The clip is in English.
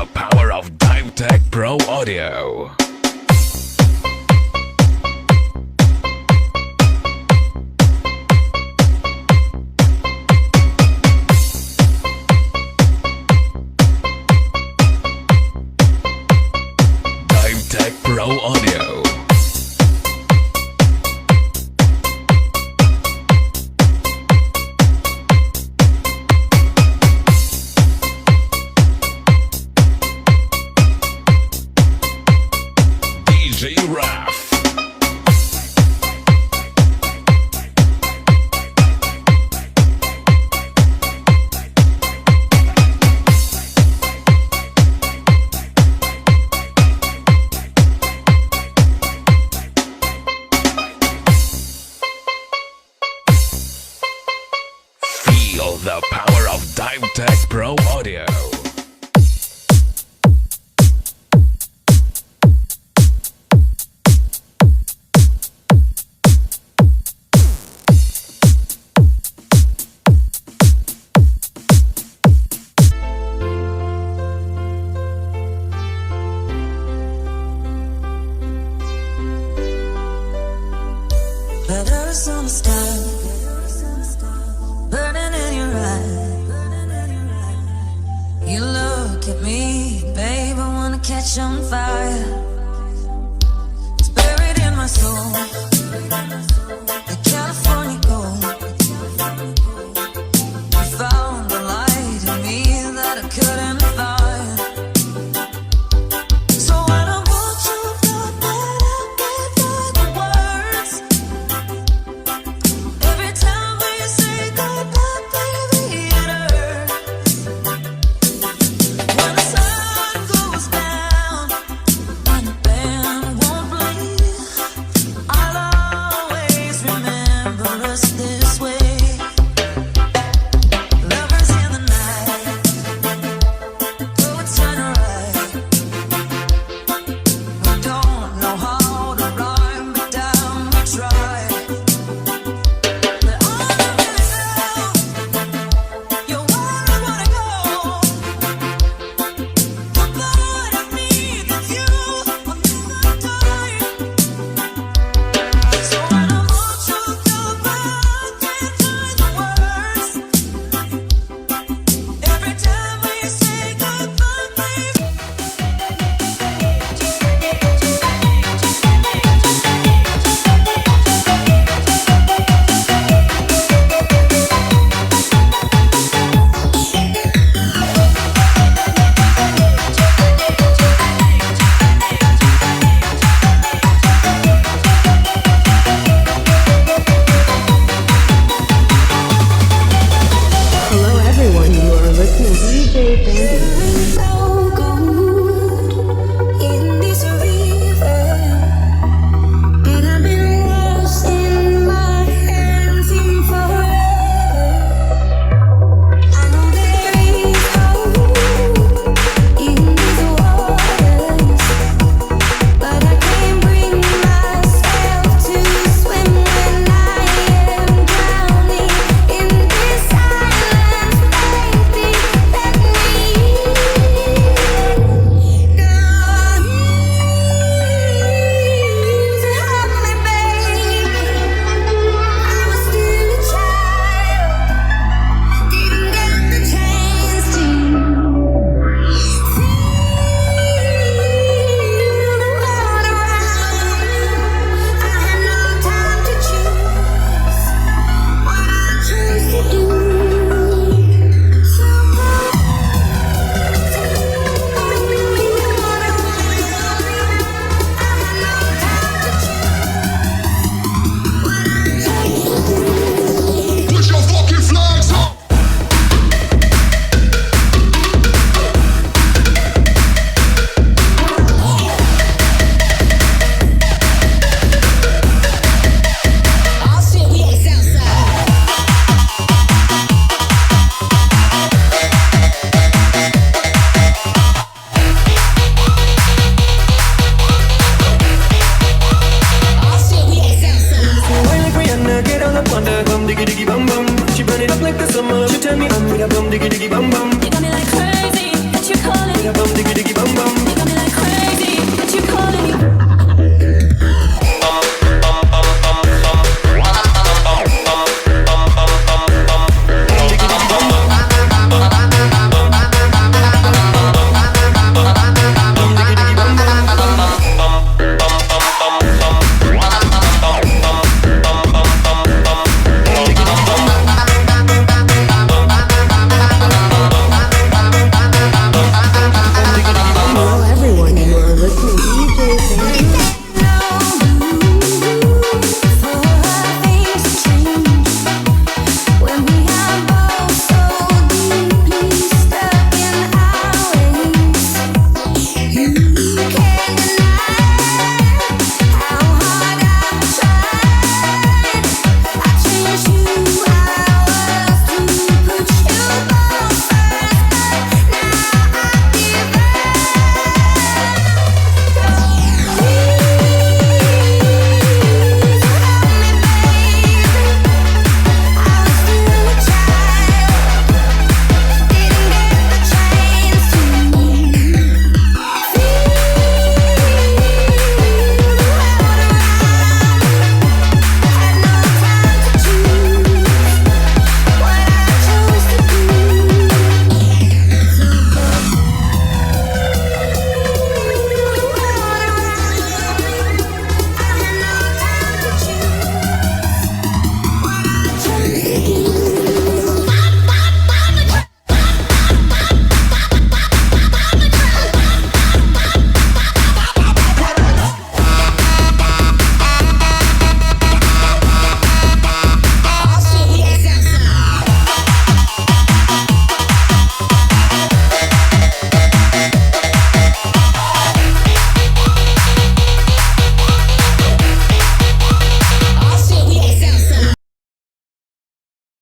the power of DiveTech Pro Audio. DiveTech Pro Audio. DJ Raf. Feel the power of DiveTech Pro Audio. Letters on the sky, burning in your eye. You look at me, babe, I wanna catch on fire. It's buried in my soul, the California gold. You found the light in me that I couldn't find. So when I want you, thought that I can't find the words. Every time we say goodbye, baby, it hurts. When the sun goes down and the band won't play, I'll always remember us this way. Lovers in the night, poets turn right. We don't know how to rhyme, but down we try. But all I really know, you're where I wanna go. The part of me that's you will never die. So when I want you goodbye, I can't find the words. Every time we say goodbye, baby. Hello everyone, you are listening to DJ Bandy. So good in this river, and I've been washing my hands in forever. I know there is hope in these waters, but I can't bring myself to swim when I am drowning in this silence, baby. Let diggy diggy bum bum. She burn it up like the summer. She tell me I'm with a bum diggy diggy bum bum.